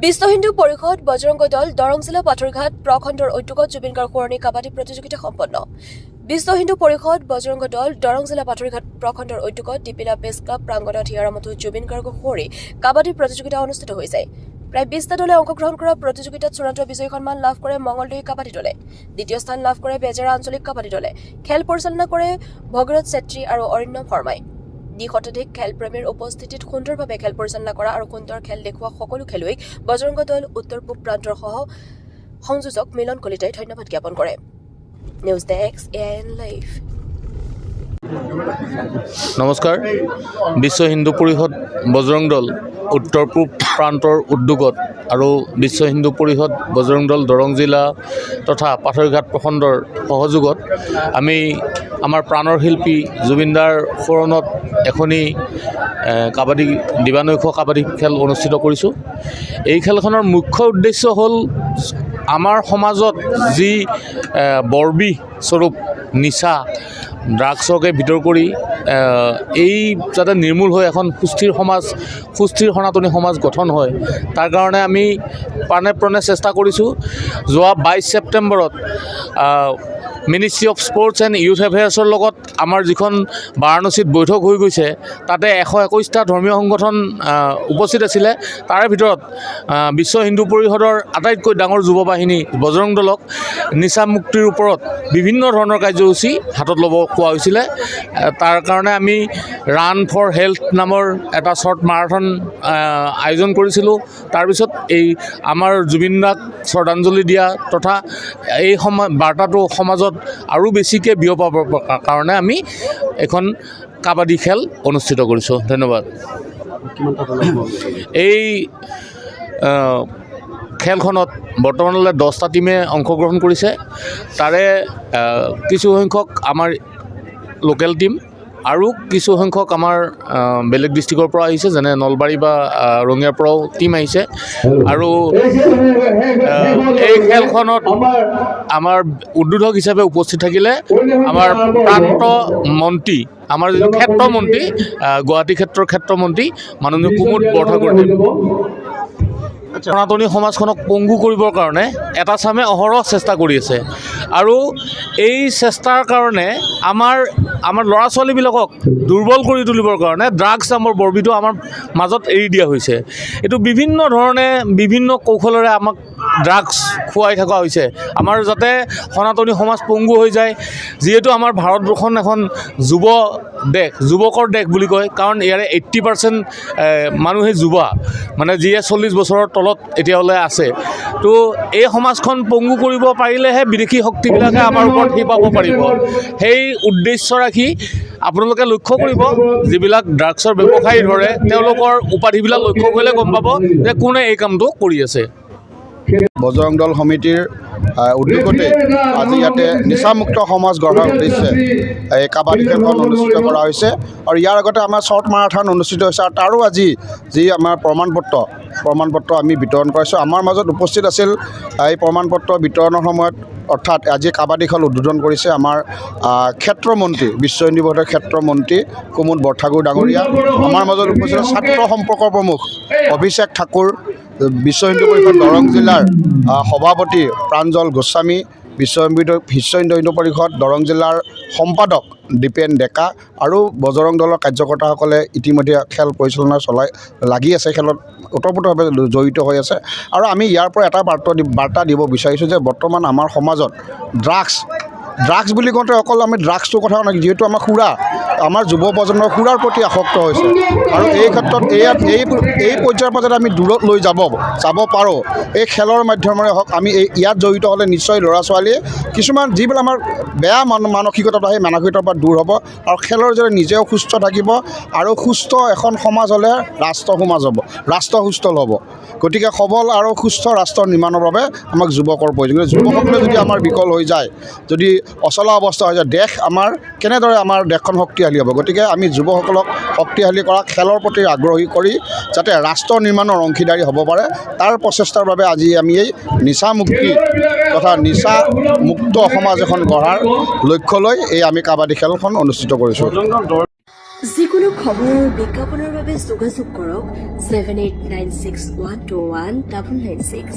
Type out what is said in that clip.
বিশ্ব হিন্দু পৰিষদ বজৰংগ দল দৰং জিলা পাথৰঘাট প্ৰখণ্ডৰ উদ্যোগত জুবিন গাৰ্গ সোঁৱৰণী কাবাডী প্ৰতিযোগিতা সম্পন্ন। বিশ্ব হিন্দু পৰিষদ বজৰংগ দল দৰং জিলা পাথৰঘাট প্ৰখণ্ডৰ উদ্যোগত ডিপিলা প্ৰেছ ক্লাব প্ৰাংগণত হিয়াৰামতো জুবিন গাৰ্গক সোঁৱৰি কাবাডী প্ৰতিযোগিতা অনুষ্ঠিত হৈছে। প্ৰায় 20টা দলে অংশগ্ৰহণ কৰা প্ৰতিযোগিতাত চূড়ান্ত বিজয়ী সন্মান লাভ কৰে মঙলদৈ কাবাডী দলে। দ্বিতীয় স্থান লাভ কৰে বেজেৰা আঞ্চলিক কাবাডী দলে। খেল পৰিচালনা কৰে ভগীৰথ চেত্ৰী আৰু অৰণ্য শৰ্মাই। শতাধিক খেলপ্ৰেমীৰ উপস্থিতিত সুন্দৰভাৱে খেল পৰিচালনা কৰা আৰু সুন্দৰ খেল দেখুওৱা সকলো খেলুৱৈক বজৰংগ দল উত্তৰ পূব প্ৰান্তৰ সহ সংযোজক মিলন কলিতাই ধন্যবাদ জ্ঞাপন কৰে। News desk AIN live. নমস্কাৰ। বিশ্ব হিন্দু পৰিষদ বজৰং দল উত্তৰ পূব প্ৰান্তৰ উদ্যোগত আৰু বিশ্ব হিন্দু পৰিষদ বজৰং দল দৰং জিলা তথা পাথৰঘাট প্ৰখণ্ডৰ সহযোগত আমি আমাৰ প্ৰাণৰ শিল্পী জুবিনদাৰ সোঁৱৰণত এখনি কাবাডী দিবানৈশ কাবাডী খেল অনুষ্ঠিত কৰিছোঁ। এই খেলখনৰ মুখ্য উদ্দেশ্য হ'ল আমাৰ সমাজত যি বৰ্বি স্বৰূপ নিচা ড্ৰাগছকে ভিতৰ কৰি এই যাতে নিৰ্মূল হৈ এখন সুস্থিৰ সনাতনী সমাজ গঠন হয়, তাৰ কাৰণে আমি প্ৰাণে প্ৰাণে চেষ্টা কৰিছোঁ। যোৱা 22 ছেপ্টেম্বৰত ministry of sports and youth এফেয়াৰ্ছৰ লগত আমাৰ যিখন বাৰাণসীত বৈঠক হৈ গৈছে, তাতে 121টা ধৰ্মীয় সংগঠন উপস্থিত আছিলে। তাৰে ভিতৰত বিশ্ব হিন্দু পৰিষদৰ আটাইতকৈ ডাঙৰ যুৱ বাহিনী বজৰং দলক নিচা মুক্তিৰ ওপৰত বিভিন্ন ধৰণৰ কাৰ্যসূচী হাতত ল'ব কোৱা হৈছিলে। তাৰ কাৰণে আমি ৰান ফৰ হেল্থ নামৰ এটা শ্বৰ্ট মাৰাথন আয়োজন কৰিছিলোঁ। তাৰপিছত এই আমাৰ জুবিনদাক শ্ৰদ্ধাঞ্জলি দিয়া তথা এই বাৰ্তাটো সমাজত আৰু বেছিকৈ বিয়পাবৰ কাৰণে আমি এখন কাবাডী খেল অনুষ্ঠিত কৰিছোঁ। ধন্যবাদ। এই খেলখনত বৰ্তমানলৈ 10টা টীমে অংশগ্ৰহণ কৰিছে। তাৰে কিছু সংখ্যক আমাৰ লোকেল টীম আৰু কিছু সংখ্যক আমাৰ বেলেগ ডিষ্ট্ৰিক্টৰ পৰা আহিছে, যেনে নলবাৰী বা ৰঙিয়াৰ পৰাও টীম আহিছে। আৰু এই খেলখনত আমাৰ উদ্বোধক হিচাপে উপস্থিত থাকিলে আমাৰ প্ৰান্ত মন্ত্ৰী, আমাৰ যিটো ক্ষেত্ৰমন্ত্ৰী, গুৱাহাটী ক্ষেত্ৰৰ ক্ষেত্ৰমন্ত্ৰী মাননীয় কুমুদ বৰঠাকুৰদেৱ। সনাতনী সমাজখনক পংগু কৰিবৰ কাৰণে এটা চামে অহৰহ চেষ্টা কৰি আছে আৰু এই চেষ্টাৰ কাৰণে আমাৰ ল'ৰা ছোৱালীবিলাকক দুৰ্বল কৰি তুলিবৰ কাৰণে ড্ৰাগছ নামৰ বৰ্বিটো আমাৰ মাজত এৰি দিয়া হৈছে। এইটো বিভিন্ন ধৰণে বিভিন্ন কৌশলেৰে আমাক ড্ৰাগছ খুৱাই থকা হৈছে, আমাৰ যাতে সনাতনী সমাজ পংগু হৈ যায়। যিহেতু আমাৰ ভাৰতবৰ্ষখন এখন যুৱকৰ দেশ বুলি কয়, কাৰণ ইয়াৰে 80% মানুহে যুৱা, মানে যিয়ে 40 বছৰৰ তলত এতিয়ালৈ আছে। তো এই সমাজখন পংগু কৰিব পাৰিলেহে বিদেশী শক্তিবিলাকে আমাৰ ওপৰত শিপাব পাৰিব। সেই উদ্দেশ্য ৰাখি আপোনালোকে লক্ষ্য কৰিব, যিবিলাক ড্ৰাগছৰ ব্যৱসায়ী ধৰে তেওঁলোকৰ উপাধিবিলাক লক্ষ্য কৰিলে গম পাব যে কোনে এই কামটো কৰি আছে। বজৰং দল সমিতিৰ উদ্যোগতে আজি ইয়াতে নিচামুক্ত সমাজ গঢ়াৰ উদ্দেশ্যে এই কাবাডী খেলখন অনুষ্ঠিত কৰা হৈছে। আৰু ইয়াৰ আগতে আমাৰ শ্বৰ্ট মাৰাথন অনুষ্ঠিত হৈছে। আৰু তাৰো আজি যি আমাৰ প্ৰমাণপত্ৰ আমি বিতৰণ কৰিছোঁ। আমাৰ মাজত উপস্থিত আছিল এই প্ৰমাণপত্ৰ বিতৰণৰ সময়ত, অৰ্থাৎ আজি কাবাডী খেল উদ্বোধন কৰিছে আমাৰ ক্ষেত্ৰমন্ত্ৰী, বিশ্ব হিন্দু পৰিষদৰ ক্ষেত্ৰমন্ত্ৰী কুমুদ বৰঠাকুৰ ডাঙৰীয়া। আমাৰ মাজত উপস্থিত ছাত্ৰ সম্পৰ্কৰ প্ৰমুখ অভিষেক ঠাকুৰ, বিশ্ব হিন্দু পৰিষদ দৰং জিলাৰ সভাপতি প্ৰাঞ্জল গোস্বামী, বিশ্ব হিন্দু পৰিষদ দৰং জিলাৰ সম্পাদক দীপেন ডেকা আৰু বজৰং দলৰ কাৰ্যকৰ্তাসকলে ইতিমধ্যে খেল পৰিচালনা লাগি আছে, খেলত ওতঃপ্ৰোতভাৱে জড়িত হৈ আছে। আৰু আমি ইয়াৰ পৰা এটা বাৰ্তা দিব বিচাৰিছোঁ যে বৰ্তমান আমাৰ সমাজত ড্ৰাগছ বুলি কওঁতে অকল আমি ড্ৰাগছটোৰ কথা নাই, যিহেতু আমাৰ যুৱ প্ৰজন্মৰ সুৰাৰ প্ৰতি আসক্ত হৈছে। আৰু এই ক্ষেত্ৰত এই পৰ্যায়ৰ পৰা যাতে আমি দূৰত লৈ যাব পাৰোঁ, এই খেলৰ মাধ্যমেৰে হওক, আমি ইয়াত জড়িত হ'লে নিশ্চয় ল'ৰা ছোৱালীয়ে কিছুমান যিবিলাক আমাৰ বেয়া মানসিকতা, সেই মানসিকতাৰ পৰা দূৰ হ'ব আৰু খেলৰ জৰিয়তে নিজেও সুস্থ থাকিব। আৰু সুস্থ এখন সমাজ হ'লে ৰাষ্ট্ৰ সুস্থ হ'ব। গতিকে সবল আৰু সুস্থ ৰাষ্ট্ৰ নিৰ্মাণৰ বাবে আমাক যুৱকৰ প্ৰয়োজন। যুৱকসকলে যদি আমাৰ বিকল হৈ যায়, যদি অচলা অৱস্থা হৈ যায়, কেনেদৰে আমাৰ দেশখন শক্তিশালী হ'ব। গতিকে আমি যুৱকসকলক শক্তিশালী কৰা, খেলৰ প্ৰতি আগ্ৰহী কৰি যাতে ৰাষ্ট্ৰ নিৰ্মাণৰ অংশীদাৰী হ'ব পাৰে, তাৰ প্ৰচেষ্টাৰ বাবে আজি আমি এই নিচামুক্তি তথা নিচামুক্ত সমাজ এখন গঢ়াৰ লক্ষ্য লৈ আমি কাবাডী খেলখন অনুষ্ঠিত কৰিছোঁ। যিকোনো খবৰ আৰু বিজ্ঞাপনৰ বাবে যোগাযোগ কৰক 7896121996